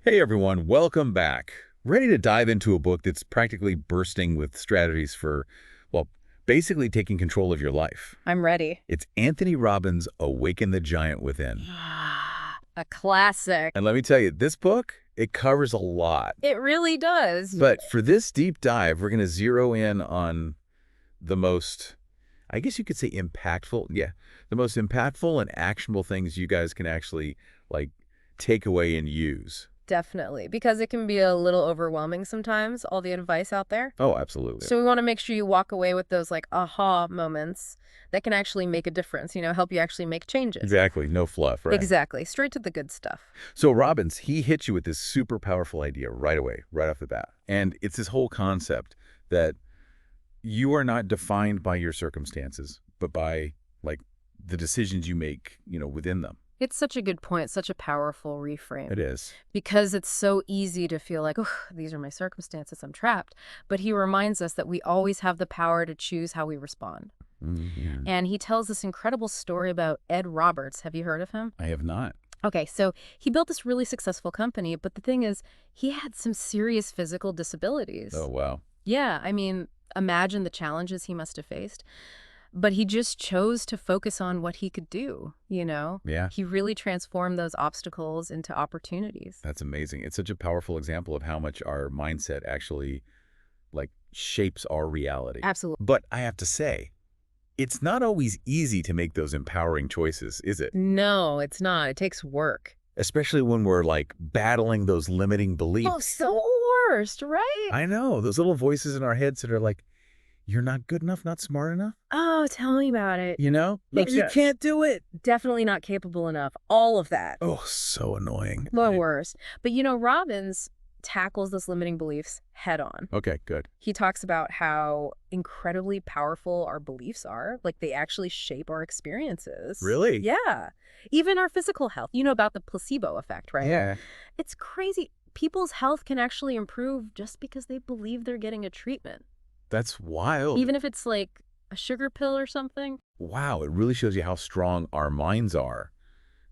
Hey everyone, welcome back. Ready to dive into a book that's practically bursting with strategies for, well, basically taking control of your life. I'm ready. It's Anthony Robbins' Awaken the Giant Within. A classic. And let me tell you, this book, it covers a lot. It really does. But for this deep dive, we're going to zero in on the most, I guess you could say impactful, the most impactful and actionable things you guys can actually, take away and use. Definitely. Because it can be a little overwhelming sometimes, all the advice out there. Oh, absolutely. So we want to make sure you walk away with those aha moments that can actually make a difference, help you actually make changes. Exactly. No fluff, right? Exactly. Straight to the good stuff. So Robbins, he hits you with this super powerful idea right away, right off the bat. And it's this whole concept that you are not defined by your circumstances, but by the decisions you make, within them. It's such a good point, such a powerful reframe. It is. Because it's so easy to feel like, oh, these are my circumstances, I'm trapped. But he reminds us that we always have the power to choose how we respond. Mm-hmm. And he tells this incredible story about Ed Roberts. Have you heard of him? I have not. Okay, so he built this really successful company, but the thing is, he had some serious physical disabilities. Oh, wow. Yeah, I mean, imagine the challenges he must have faced. But he just chose to focus on what he could do, Yeah. He really transformed those obstacles into opportunities. That's amazing. It's such a powerful example of how much our mindset actually, shapes our reality. Absolutely. But I have to say, it's not always easy to make those empowering choices, is it? No, it's not. It takes work. Especially when we're, battling those limiting beliefs. Oh, so worst, right? I know. Those little voices in our heads that are like, you're not good enough, not smart enough. Oh, tell me about it. You can't do it. Definitely not capable enough. All of that. Oh, so annoying. The worst. But Robbins tackles those limiting beliefs head on. Okay, good. He talks about how incredibly powerful our beliefs are. They actually shape our experiences. Really? Yeah. Even our physical health. You know about the placebo effect, right? Yeah. It's crazy. People's health can actually improve just because they believe they're getting a treatment. That's wild. Even if it's a sugar pill or something. Wow, it really shows you how strong our minds are,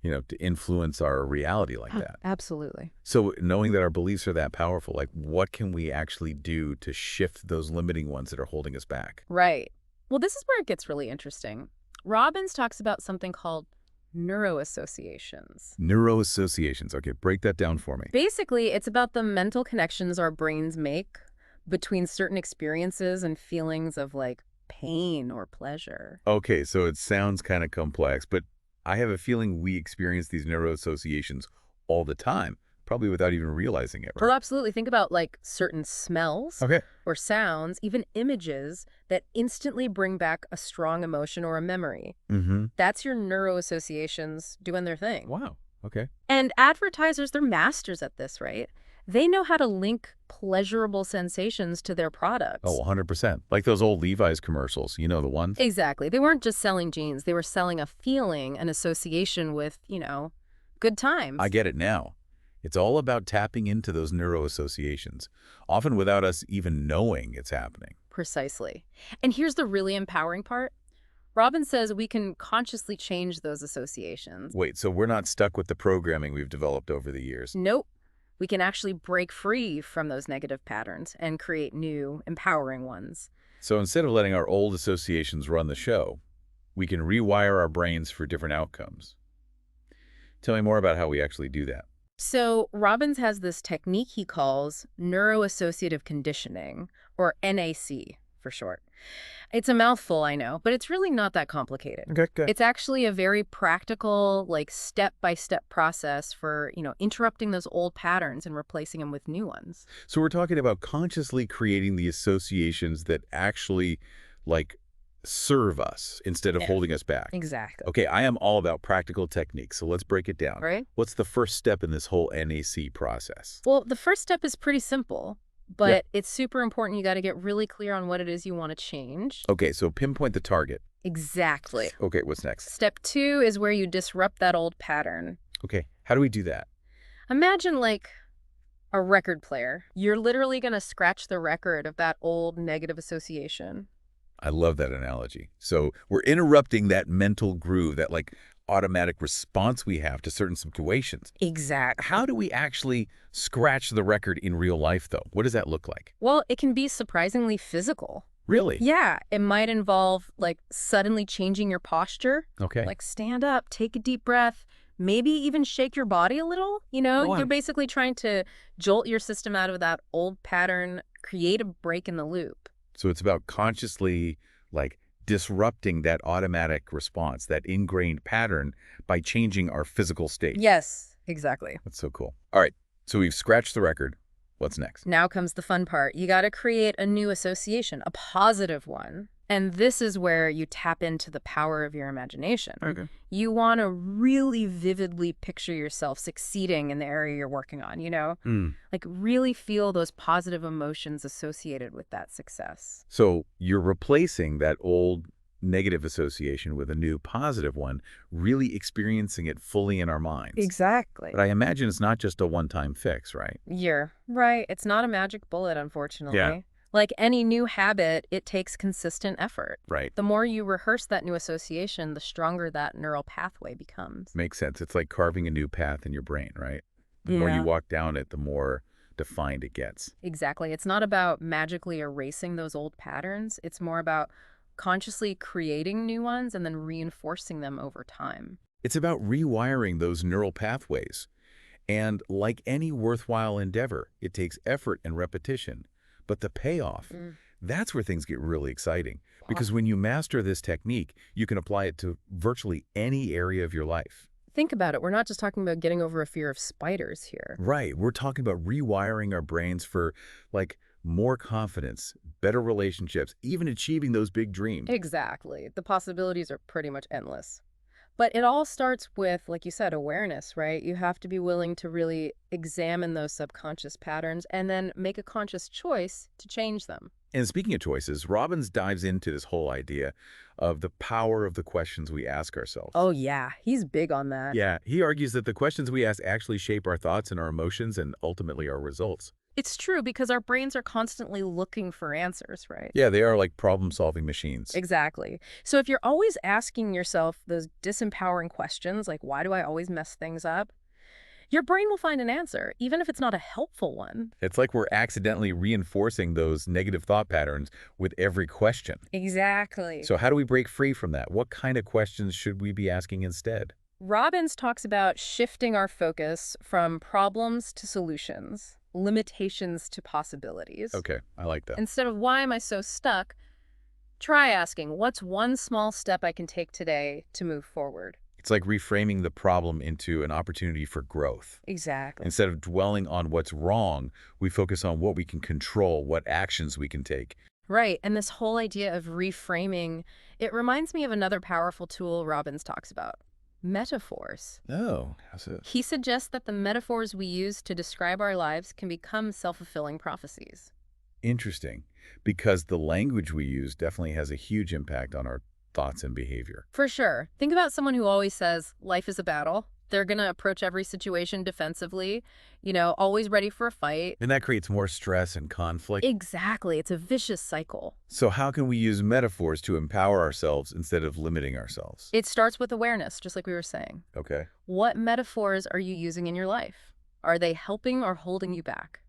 to influence our reality like that. Absolutely. So knowing that our beliefs are that powerful, what can we actually do to shift those limiting ones that are holding us back? Right. Well, this is where it gets really interesting. Robbins talks about something called neuroassociations. Neuroassociations. Okay, break that down for me. Basically, it's about the mental connections our brains make between certain experiences and feelings of pain or pleasure. Okay, so it sounds kind of complex, but I have a feeling we experience these neuroassociations all the time, probably without even realizing it. Well, Right? absolutely. Think about certain smells Okay. or sounds, even images that instantly bring back a strong emotion or a memory. Mm-hmm. That's your neuroassociations doing their thing. Wow. Okay. And advertisers, they're masters at this, right? They know how to link pleasurable sensations to their products. Oh, 100%. Like those old Levi's commercials, you know the ones? Exactly. They weren't just selling jeans. They were selling a feeling, an association with, good times. I get it now. It's all about tapping into those neuroassociations, often without us even knowing it's happening. Precisely. And here's the really empowering part. Robin says we can consciously change those associations. Wait, so we're not stuck with the programming we've developed over the years? Nope. We can actually break free from those negative patterns and create new, empowering ones. So instead of letting our old associations run the show, we can rewire our brains for different outcomes. Tell me more about how we actually do that. So Robbins has this technique he calls neuroassociative conditioning, or NAC for short. It's a mouthful, I know, but it's really not that complicated. Okay, good. It's actually a very practical, step-by-step process for, interrupting those old patterns and replacing them with new ones. So we're talking about consciously creating the associations that actually, serve us instead of holding us back. Exactly. Okay, I am all about practical techniques, so let's break it down. Right? What's the first step in this whole NAC process? Well, the first step is pretty simple, but it's super important. You got to get really clear on what it is you want to change. Okay, so pinpoint the target. Exactly. Okay, what's next? Step 2 is where you disrupt that old pattern. Okay, how do we do that? Imagine a record player. You're literally going to scratch the record of that old negative association. I love that analogy. So we're interrupting that mental groove, that automatic response we have to certain situations. Exactly. How do we actually scratch the record in real life, though? What does that look like? Well, it can be surprisingly physical. Really? Yeah, it might involve like suddenly changing your posture, Okay. like stand up, take a deep breath, maybe even shake your body a little. Go You're on. basically trying to jolt your system out of that old pattern, create a break in the loop. So it's about consciously, like, disrupting that automatic response, that ingrained pattern, by changing our physical state. Yes, exactly. That's so cool. All right, so we've scratched the record. What's next? Now comes the fun part. You got to create a new association, a positive one. And this is where you tap into the power of your imagination. Okay. You want to really vividly picture yourself succeeding in the area you're working on, Like really feel those positive emotions associated with that success. So you're replacing that old negative association with a new positive one, really experiencing it fully in our minds. Exactly. But I imagine it's not just a one-time fix, right? You're right. It's not a magic bullet, unfortunately. Yeah. Like any new habit, it takes consistent effort. Right. The more you rehearse that new association, the stronger that neural pathway becomes. Makes sense. It's like carving a new path in your brain, right? The more you walk down it, the more defined it gets. Exactly. It's not about magically erasing those old patterns. It's more about consciously creating new ones and then reinforcing them over time. It's about rewiring those neural pathways. And like any worthwhile endeavor, it takes effort and repetition. But the payoff, that's where things get really exciting. Because when you master this technique, you can apply it to virtually any area of your life. Think about it. We're not just talking about getting over a fear of spiders here. Right. We're talking about rewiring our brains for, like, more confidence, better relationships, even achieving those big dreams. Exactly. The possibilities are pretty much endless. But it all starts with, like you said, awareness, right? You have to be willing to really examine those subconscious patterns and then make a conscious choice to change them. And speaking of choices, Robbins dives into this whole idea of the power of the questions we ask ourselves. Oh, yeah. He's big on that. Yeah, he argues that the questions we ask actually shape our thoughts and our emotions and ultimately our results. It's true because our brains are constantly looking for answers, right? Yeah, they are like problem-solving machines. Exactly. So if you're always asking yourself those disempowering questions, like, why do I always mess things up? Your brain will find an answer, even if it's not a helpful one. It's like we're accidentally reinforcing those negative thought patterns with every question. Exactly. So how do we break free from that? What kind of questions should we be asking instead? Robbins talks about shifting our focus from problems to solutions, limitations to possibilities. Okay, I like that. Instead of why am I so stuck, try asking, what's one small step I can take today to move forward? It's like reframing the problem into an opportunity for growth. Exactly. Instead of dwelling on what's wrong, we focus on what we can control, what actions we can take. Right. And this whole idea of reframing, it reminds me of another powerful tool Robbins talks about. Metaphors. Oh, how's it? He suggests that the metaphors we use to describe our lives can become self-fulfilling prophecies. Interesting, because the language we use definitely has a huge impact on our thoughts and behavior. For sure. Think about someone who always says, life is a battle. They're going to approach every situation defensively, always ready for a fight. And that creates more stress and conflict. Exactly. It's a vicious cycle. So how can we use metaphors to empower ourselves instead of limiting ourselves? It starts with awareness, just like we were saying. Okay. What metaphors are you using in your life? Are they helping or holding you back?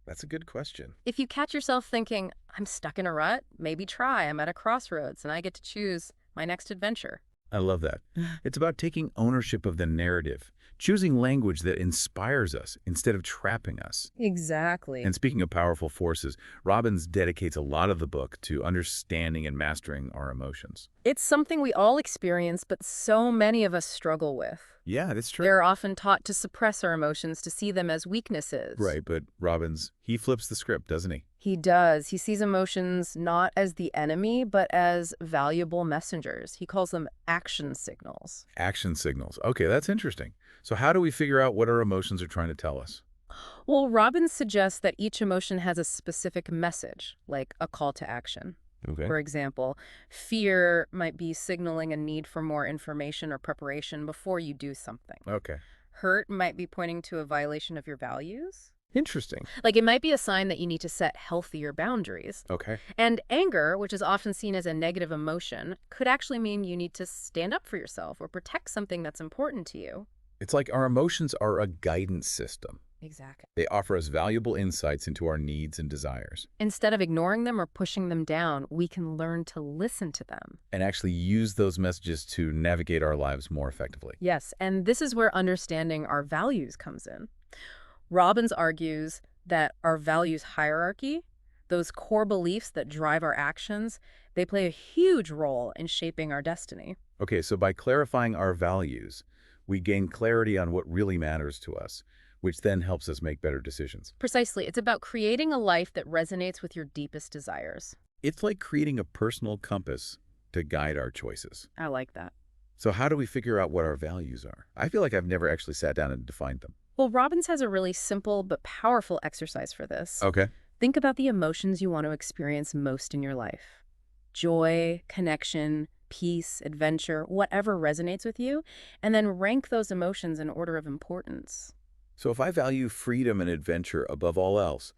That's a good question. If you catch yourself thinking, I'm stuck in a rut, maybe try. I'm at a crossroads and I get to choose my next adventure. I love that. It's about taking ownership of the narrative, choosing language that inspires us instead of trapping us. Exactly. And speaking of powerful forces, Robbins dedicates a lot of the book to understanding and mastering our emotions. It's something we all experience, but so many of us struggle with. Yeah, that's true. They're often taught to suppress our emotions, to see them as weaknesses. Right, but Robbins, he flips the script, doesn't he? He does. He sees emotions not as the enemy, but as valuable messengers. He calls them action signals. Action signals. Okay, that's interesting. So how do we figure out what our emotions are trying to tell us? Well, Robbins suggests that each emotion has a specific message, like a call to action. Okay. For example, fear might be signaling a need for more information or preparation before you do something. Okay. Hurt might be pointing to a violation of your values. Interesting. Like, it might be a sign that you need to set healthier boundaries. Okay. And anger, which is often seen as a negative emotion, could actually mean you need to stand up for yourself or protect something that's important to you. It's like our emotions are a guidance system. Exactly. They offer us valuable insights into our needs and desires, Instead of ignoring them or pushing them down, we can learn to listen to them. and actually use those messages to navigate our lives more effectively. Yes, and this is where understanding our values comes in. Robbins argues that our values hierarchy, those core beliefs that drive our actions, they play a huge role in shaping our destiny. Okay, so by clarifying our values, we gain clarity on what really matters to us, which then helps us make better decisions. Precisely, it's about creating a life that resonates with your deepest desires. It's like creating a personal compass to guide our choices. I like that. So how do we figure out what our values are? I feel like I've never actually sat down and defined them. Well, Robbins has a really simple but powerful exercise for this. Okay. Think about the emotions you want to experience most in your life. Joy, connection, peace, adventure, whatever resonates with you, and then rank those emotions in order of importance. So if I value freedom and adventure above all else,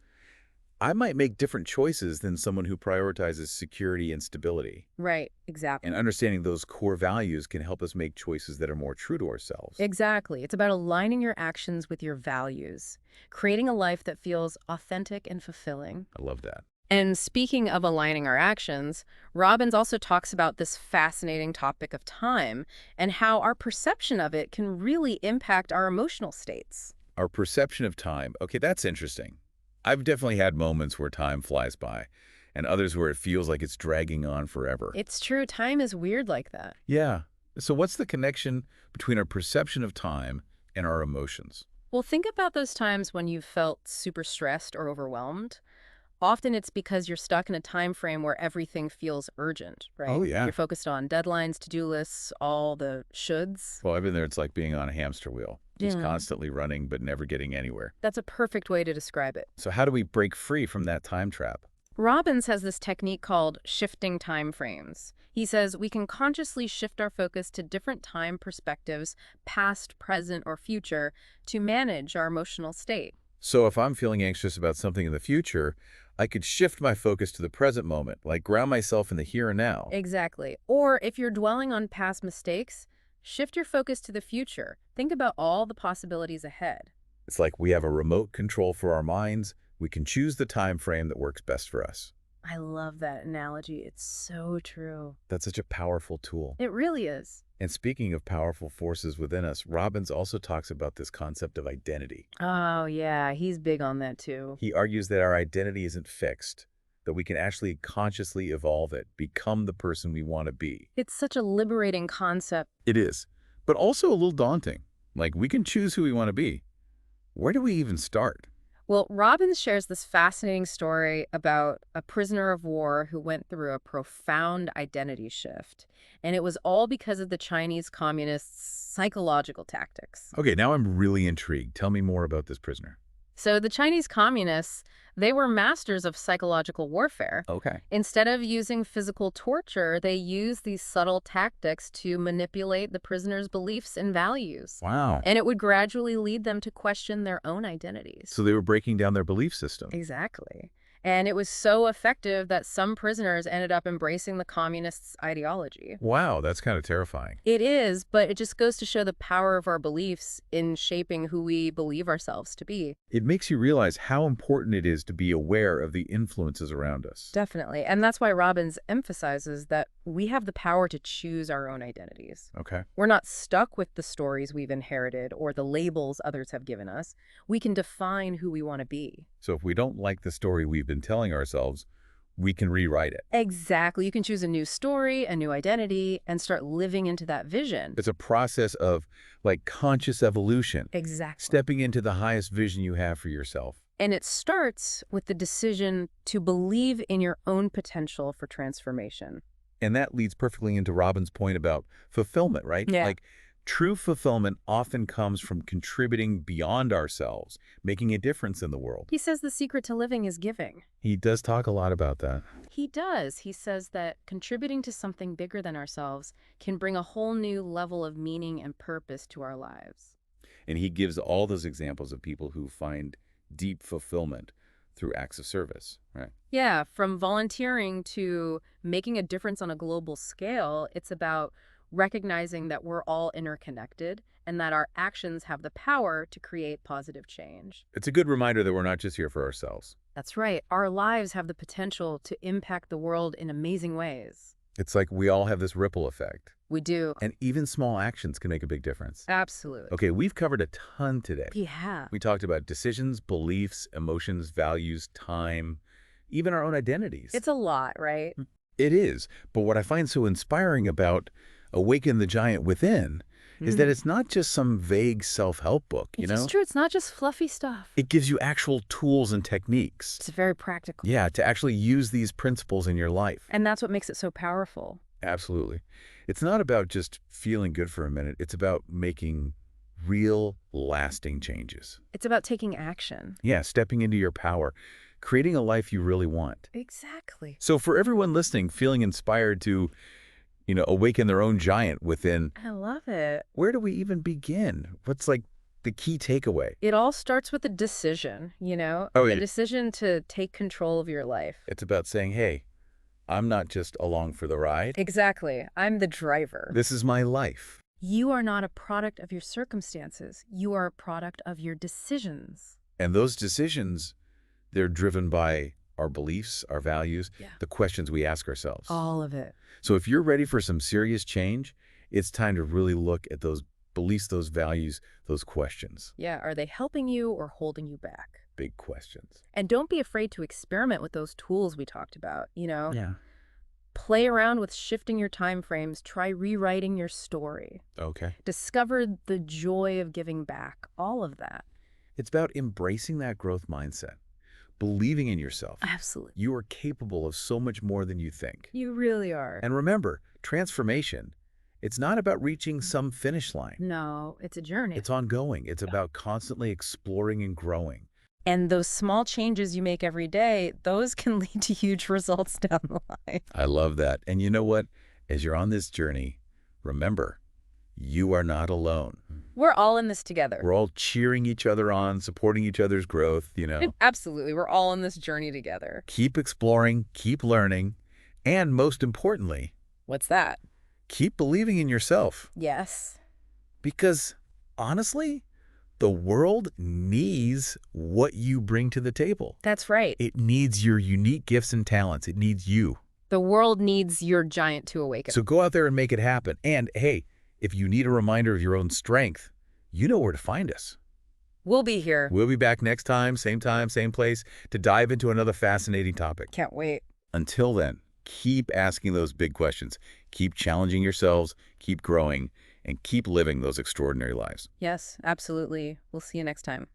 I might make different choices than someone who prioritizes security and stability. Right, exactly. And understanding those core values can help us make choices that are more true to ourselves. Exactly. It's about aligning your actions with your values, creating a life that feels authentic and fulfilling. I love that. And speaking of aligning our actions, Robbins also talks about this fascinating topic of time and how our perception of it can really impact our emotional states. Our perception of time. Okay, that's interesting. I've definitely had moments where time flies by, and others where it feels like it's dragging on forever. It's true, time is weird like that. Yeah. So what's the connection between our perception of time and our emotions? Well, think about those times when you felt super stressed or overwhelmed. Often it's because you're stuck in a time frame where everything feels urgent, right? Oh, yeah. You're focused on deadlines, to-do lists, all the shoulds. Well, I've been there. It's like being on a hamster wheel, just Yeah. constantly running but never getting anywhere. That's a perfect way to describe it. So how do we break free from that time trap? Robbins has this technique called shifting time frames. He says we can consciously shift our focus to different time perspectives, past, present, or future, to manage our emotional state. So if I'm feeling anxious about something in the future, I could shift my focus to the present moment, like ground myself in the here and now. Exactly. Or if you're dwelling on past mistakes, shift your focus to the future. Think about all the possibilities ahead. It's like we have a remote control for our minds. We can choose the time frame that works best for us. I love that analogy. It's so true. That's such a powerful tool. It really is. And speaking of powerful forces within us, Robbins also talks about this concept of identity. Oh, yeah, he's big on that too. He argues that our identity isn't fixed, that we can actually consciously evolve it, become the person we want to be. It's such a liberating concept. It is, but also a little daunting. Like, we can choose who we want to be. Where do we even start? Well, Robbins shares this fascinating story about a prisoner of war who went through a profound identity shift. And it was all because of the Chinese communists' psychological tactics. Okay, now I'm really intrigued. Tell me more about this prisoner. So the Chinese communists, they were masters of psychological warfare. Okay. Instead of using physical torture, they used these subtle tactics to manipulate the prisoners' beliefs and values. Wow. And it would gradually lead them to question their own identities. So they were breaking down their belief system. Exactly. And it was so effective that some prisoners ended up embracing the communists' ideology. Wow, that's kind of terrifying. It is, but it just goes to show the power of our beliefs in shaping who we believe ourselves to be. It makes you realize how important it is to be aware of the influences around us. Definitely. And that's why Robbins emphasizes that we have the power to choose our own identities. Okay. We're not stuck with the stories we've inherited or the labels others have given us. We can define who we want to be. So if we don't like the story we've been telling ourselves, we can rewrite it. Exactly. You can choose a new story, a new identity, and start living into that vision. It's a process of, like, conscious evolution. Exactly. Stepping into the highest vision you have for yourself. And it starts with the decision to believe in your own potential for transformation. And that leads perfectly into Robin's point about fulfillment, right? Yeah. Like, true fulfillment often comes from contributing beyond ourselves, making a difference in the world. He says the secret to living is giving. He does talk a lot about that. He does. He says that contributing to something bigger than ourselves can bring a whole new level of meaning and purpose to our lives. And he gives all those examples of people who find deep fulfillment through acts of service, right? Yeah, from volunteering to making a difference on a global scale, it's about recognizing that we're all interconnected and that our actions have the power to create positive change. It's a good reminder that we're not just here for ourselves. That's right. Our lives have the potential to impact the world in amazing ways. It's like we all have this ripple effect. We do. And even small actions can make a big difference. Absolutely. Okay, we've covered a ton today. We have. We talked about decisions, beliefs, emotions, values, time, even our own identities. It's a lot, right? It is. But what I find so inspiring about Awaken the Giant Within is that it's not just some vague self-help book, you know? It's true. It's not just fluffy stuff. It gives you actual tools and techniques. It's very practical. Yeah, to actually use these principles in your life. And that's what makes it so powerful. Absolutely. It's not about just feeling good for a minute. It's about making real, lasting changes. It's about taking action. Yeah, stepping into your power, creating a life you really want. Exactly. So for everyone listening, feeling inspired to, awaken their own giant within, I love it. where do we even begin? What's like the key takeaway? It all starts with a decision, Oh, a yeah. decision to take control of your life. It's about saying, hey, I'm not just along for the ride. Exactly. I'm the driver. This is my life. You are not a product of your circumstances. You are a product of your decisions. And those decisions, they're driven by our beliefs, our values, Yeah. the questions we ask ourselves. All of it. So if you're ready for some serious change, it's time to really look at those beliefs, those values, those questions. Yeah. Are they helping you or holding you back? Big questions. And don't be afraid to experiment with those tools we talked about, Yeah. Play around with shifting your time frames. Try rewriting your story. Okay. Discover the joy of giving back. All of that. It's about embracing that growth mindset, believing in yourself. Absolutely. You are capable of so much more than you think. You really are. And remember, transformation, it's not about reaching some finish line. No, it's a journey. It's ongoing. It's about constantly exploring and growing. And those small changes you make every day, those can lead to huge results down the line. I love that. And you know what? As you're on this journey, remember, you are not alone. We're all in this together. We're all cheering each other on, supporting each other's growth, Absolutely. We're all on this journey together. Keep exploring, keep learning, and most importantly, What's that? keep believing in yourself. Yes. Because honestly, the world needs what you bring to the table. That's right. It needs your unique gifts and talents. It needs you. The world needs your giant to awaken. So go out there and make it happen. And hey, if you need a reminder of your own strength, you know where to find us. We'll be here. We'll be back next time, same place, to dive into another fascinating topic. Can't wait. Until then, keep asking those big questions. Keep challenging yourselves, keep growing, and keep living those extraordinary lives. Yes, absolutely. We'll see you next time.